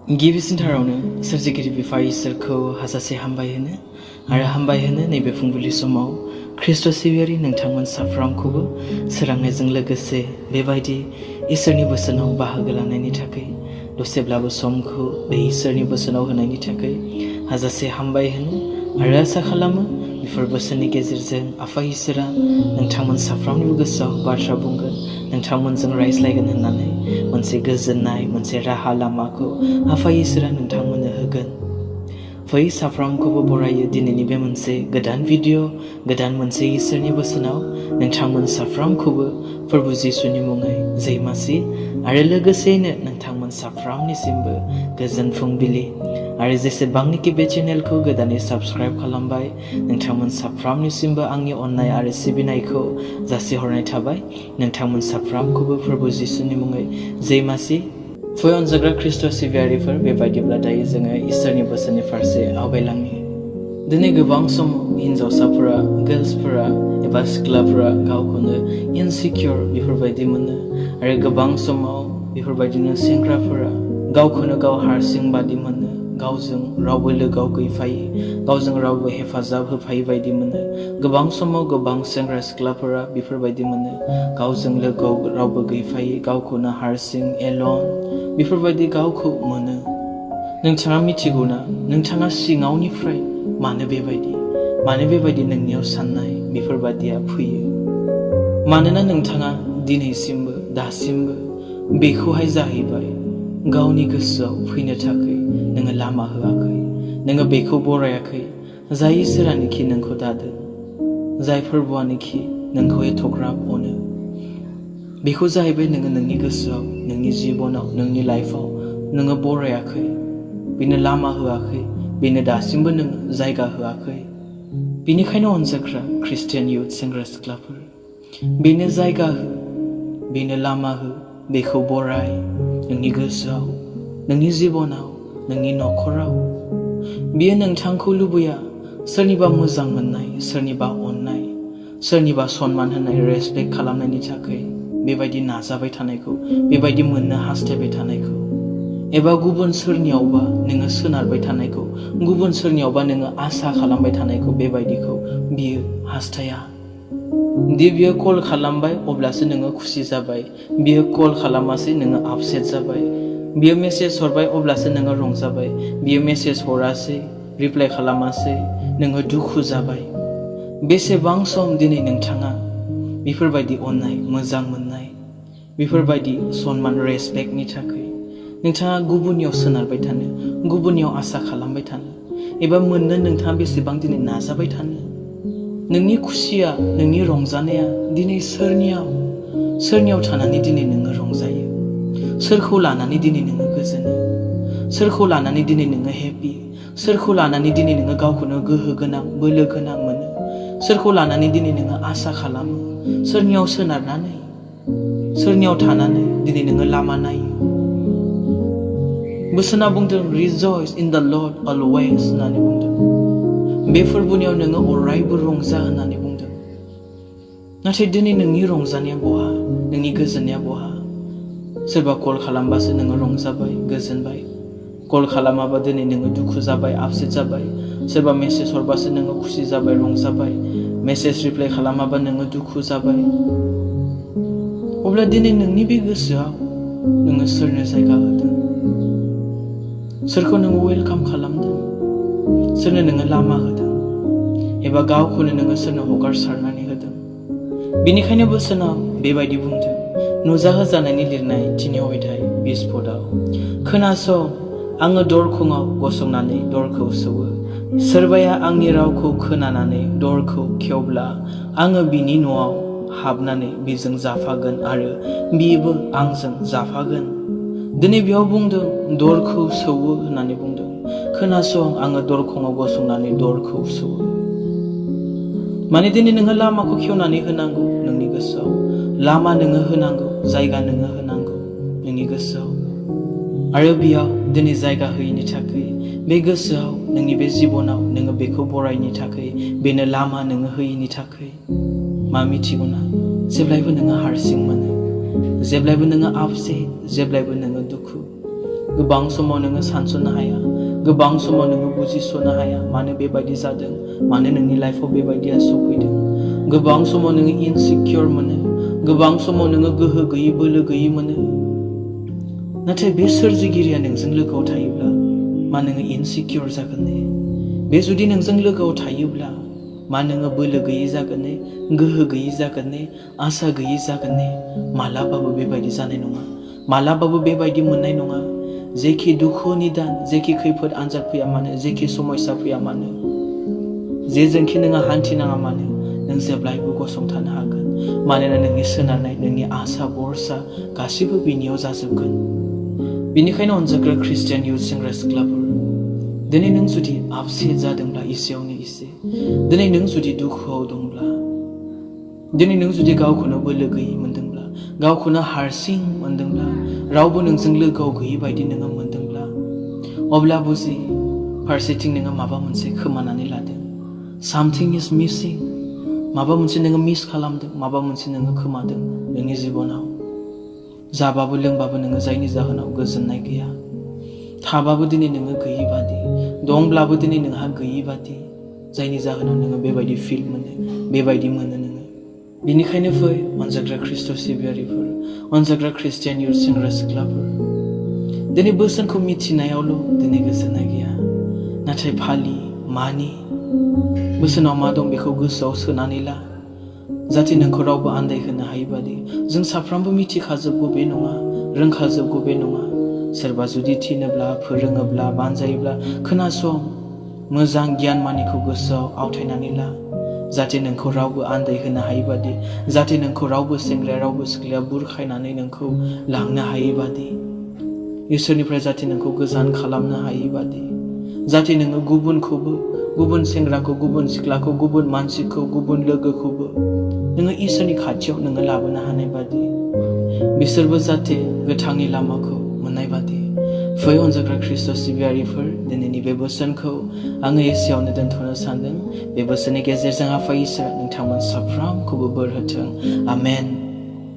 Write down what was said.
गिबिसिनथारावनो सोरजिगिरि बिफा इसोरखौ हाजासे हामबाय होनो आरो हामबाय होनो नैबे फुंबिलि समाव ख्रिस्ट' सिबियारि नोंथांमोन साफ्रोमखौबो सोरांनायजों लोगोसे बेबायदि इसोरनि बोसोनाव बाहागो लानायनि थाखाय दसेब्लाबो समखौ बे इसोरनि बोसोनाव होनायनि थाखाय हाजासे हामबाय होनो आरो आसा खालामो बेफोर बोसोननि गेजेरजों आफा इसोरा नोंथांमोन साफ्रोमनिबो गोसोआव बाथ्रा बुंगोन नोंथांमोनजों रायज्लायगोन होननानै मोनसे गोजोननाय मोनसे राहा लामाखौ आफा इसोरा नोंथांमोननो होगोन। फै साफ्रोमखौबो बरायो दिनैनि बे मोनसे गोदान भिडिअ गोदान मोनसे इसोरनि बोसोनाव नोंथांमोन साफ्रोमखौबो प्रभु जिसुनि मुङै जै मासि आरो लोगोसेयैनो नोंथांमोन साफ्रोमनिसिमबो गोजोन फुंबिलि आरो जेसेबांनिखि बे चेनेलखौ गोदानै साबस्क्राइब खालामबाय नोंथांमोन साफ्रोमनिसिमबो आंनि अननाय आरो सिबिनायखौ जासिहरनाय थाबाय। नोंथांमोन साफ्रोमखौबो प्रभु जिसुनि मुङै जै मासि। फै अनजाग्रा ख्रिस्ट' सिबियारिफोर बेबायदिब्ला दायो जोङो इसोरनि बोसोननि फारसे आवगायलांनि। दिनै गोबां समाव हिन्जावसाफोरा गार्ल्सफोरा एबा सिख्लाफोरा गावखौनो इनसिकिउर बेफोरबायदि मोनो आरो गोबां समाव बेफोरबायदिनो सेंग्राफोरा गावखौनो गाव हारसिं बादि मोनो, गावजों रावबो लोगोआव गैफायै, गावजों रावबो हेफाजाब होफायै बायदि मोनो। गोबां समाव गोबां सेंग्रा सिख्लाफोरा बेफोरबायदि मोनो, गावजों लोगोआव रावबो गैफायै, गावखौनो हारसिं एलन बेफोरबायदि गावखौ मोनो। नोंथाङा मिथिगौ ना नोंथाङा सिङावनिफ्राय मानो बेबायदि नोंनियाव साननाय बेफोरबायदिया फैयो? मानोना नोंथाङा दिनैसिमबो दासिमबो बेखौहाय जाहैबाय गावनि गोसोआव फैनो थाखाय नोङो लामा होआखै, नोङो बेखौ बरायाखै जाय इसोरानोखि नोंखौ दादों, जाय फोरबोआनोखि नोंखौ एथ'ग्राब अनो। बेखौ जाहैबाय नोङो नोंनि गोसोआव, नोंनि जिबनाव, नोंनि लाइफआव नोङो बरायाखै, बेनो लामा होआखै, बेनो दासिमबो नोङो जायगा होआखै। बेनिखायनो अनजाग्रा ख्रिस्टियान इयुथ सेंग्रा सिख्लाफोर, बेनो जायगा हो, बेनो लामा हो, बेखौ बराय नोंनि गोसोआव, नोंनि जिबनाव, नोंनि न'खराव। बियो नोंथांखौ लुबैया सोरनिबा मोजां मोननाय, सोरनिबा अननाय, सोरनिबा सनमान होनाय, रेसपेक्ट खालामनायनि थाखाय बेबायदि नाजाबाय थानायखौ, बेबायदि मोननो हास्थायबाय थानायखौ, एबा गुबुन सोरनियावबा नोङो सोनारबाय थानायखौ, गुबुन सोरनियावबा नोङो आसा खालामबाय थानायखौ, बेबायदिखौ बियो हास्थाया। दि बियो कल खालामबाय अब्लासो नोङो खुसि जाबाय, बियो कल खालामासै नोङो आपसेट जाबाय, बियो मेसेज हरबाय अब्लासो नोङो रंजाबाय, बियो मेसेज हरासै, रिप्लाइ खालामासै, नोङो दुखु जाबाय। बेसेबां सम दिनै नोंथाङा बेफोरबायदि अननाय, मोजां मोननाय, बेफोरबायदि सनमान, रेसपेक्टनि थाखाय नोंथाङा गुबुननियाव सोनारबाय थानो, गुबुननियाव आसा खालामबाय थानो, एबा मोननो नोंथाङा बेसेबां दिनै नाजाबाय थानो? नोंनि खुसिया, नोंनि रंजानाया दिनै सोरनियाव थानानै दिनै नोङो रंजायो? सोरखौ लानानै दिनै नोङो गोजोनो? सोरखौ लानानै दिनै नोङो हेपि? सोरखौ लानानै दिनै नोङो गावखौनो गोहो गोनां, बोलो गोनां मोनो? सोरखौ लानानै दिनै नोङो आसा खालामो? सोरनियाव सोनारनानै, सोरनियाव थानानै दिनै नोङो लामा नायो? बोसोना बुंदों रिजयस इन द लर्ड अलवेज होननानै बुंदों। बे फोरबोनियाव नोङो अरायबो रंजा होननानै बुंदों। नाथाय दिनै नोंनि रंजानाया बहा? नोंनि गोजोननाया बहा? सोरबा कल खालामबासो नोङो रंजाबाय, गोजोनबाय। कल खालामाबा दिनै नोङो दुखु जाबाय, आपसेट जाबाय। सोरबा मेसेज हरबासो नोङो खुसि जाबाय, रंजाबाय। मेसेज रिप्लाइ खालामाबा नोङो दुखु जाबाय। अब्ला दिनै नोंनि बे गोसोआव नोङो सोरनो जायगा होदों? सोरखौ नोङो वेलकाम खालामदों? सोरनो नोङो लामा होदों? एबा गावखौनो नोङो सोरनो हगारसारनानै होदों? बेनिखायनो बोसोनाव बेबायदि बुंदों, नुजाहोजानायनि लिरनाय 3 अध्याय 20 पदआव, खोनासं, आङो दरखङाव गसंनानै दरखौ सौवो। सोरबाया आंनि रावखौ खोनानानै दरखौ खेवब्ला आङो बिनि न'आव हाबनानै बिजों जाफागोन आरो बिबो आंजों जाफागोन। दिनै बेयाव बुंदों दरखौ सौवो होननानै बुंदों। खोनासं, आङो दरखङाव गसंनानै दरखौ सौवो। माने दिनै नोङो लामाखौ खेवनानै होनांगौ नोंनि गोसोआव, लामा नोङो होनांगौ, जायगा नोङो होनांगौ नोंनि गोसोआव। आरो बेयाव दिनै जायगा होयैनि थाखाय, बे गोसोआव, नोंनि बे जिबनाव नोङो बेखौ बरायनो थाखाय, बेनो लामा नोङो होयैनि थाखाय, मा मिथिगौ ना? जेब्लायबो नोङो हारसिं मोनो, जेब्लायबो नोङो आपसेट, जेब्लायबो नोङो दुखु। गोबां समाव नोङो सानस'नो हाया, गोबां समाव नोङो बुजिस'नो हाया मानो बेबायदि जादों, मानो नोंनि लाइफआव बेबायदिया सफैदों। गोबां समाव नोङो इनसिकिउर मोनो, गोबां समाव नोङो गोहो गैयै बोलो गैयै मोनो। नाथाय बे सोरजिगिरिया नोंजों लोगोआव थायोब्ला मा नोङो इनसिकिउर जागोन ने? बे जुदि नोंजों लोगोआव थायोब्ला मा नोङो बोलो गैयै जागोन ने, गोहो गैयै जागोन ने, आसा गैयै जागोन ने? मालाबाबो बेबायदि जानाय नङा, मालाबाबो बेबायदि मोननाय नङा। जेखि दुखु निदान, जेखि खैफोद आनजाद फैया मानो, जेखि समस्या फैया मानो, जेजोंखि नोङो हान्थिनाङा मानो, नों जेब्लायबो गसंथानो हागोन। मानोना नोंनि सोनारनाय, नोंनि आसा भरसा गासिबो बिनियाव जाजोबगोन। बेनिखायनो अनजाग्रा ख्रिस्टियान इयुथ सेंग्रा सिख्लाफोर, दिनै नों जुदि आपसेट जादोंब्ला एसेयावनो एसे, दिनै नों जुदि दुखुआव दंब्ला, दिनै नों जुदि गावखौनो बोलो गैयै मोनदोंब्ला, गावखौनो हारसिं मोनदोंब्ला, रावबो नोंजों लोगोआव गैयै बायदि नोङो मोनदोंब्ला, अब्ला बुजि फारसेथिं नोङो माबा मोनसे खोमानानै लादों। सामथिं इज मिसिं। माबा मोनसे नोङो मिस खालामदों, माबा मोनसे नोङो खोमादों नोंनि जिबनाव। जाबाबो लोंबाबो नोङो जायनि जाहोनाव गोजोननाय गैया, थाबाबो दिनै नोङो गैयै बादि, दंब्लाबो दिनै नोंहा गैयै बादि, जायनि जाहोनाव नोङो बेबायदि फिल मोनो, बेबायदि मोनो नोङो। बेनिखायनो फै अनजाग्रा ख्रिस्ट' सिबियारिफोर, अनजाग्रा ख्रिस्टियान इयुथ सेंग्रा सिख्लाफोर, दिनै बोसोनखौ मिथिनायावल' दिनै गोजोननाय गैया, नाथाय फालि मानि बोसोनाव मा दं बेखौ गोसोआव सोनानै ला, जाहाथे नोंखौ रावबो आन्दायहोनो हायै बादि। जों साफ्रोमबो मिथिखाजोबगौ बे नङा, रोंखाजोबगौ बे नङा। सोरबा जुदि थिनोब्ला, फोरोङोब्ला, बानजायोब्ला खोनासं, मोजां गियान मानिखौ गोसोआव आवथायनानै ला, जाहाथे नोंखौ रावबो आन्दायहोनो हायै बादि, जाहाथे नोंखौ रावबो सेंग्राया रावबो सिख्लाया बुरखायनानै नोंखौ लांनो हायै बादि, इसोरनिफ्राय जाहाथे नोंखौ गोजान खालामनो हायै बादि, जाहाथे नोङो गुबुनखौबो, गुबुन सेंग्राखौ, गुबुन सिख्लाखौ, गुबुन मानसिखौ, गुबुन लोगोखौबो नोङो इसोरनि खाथियाव नोङो लाबोनो हानाय बादि, बिसोरबो जाहाथे गोथांनि लामाखौ मोननाय बादि। फै अनजाग्रा ख्रिस्ट' सिबियारिफोर, दिनैनि बे बोसोनखौ आङो एसेयावनो दोनथ'नो सानदों। बे बोसोननि गेजेरजों आफा इसोर नोंथांमोन साफ्रोमखौबो बोर होथों। आमेन।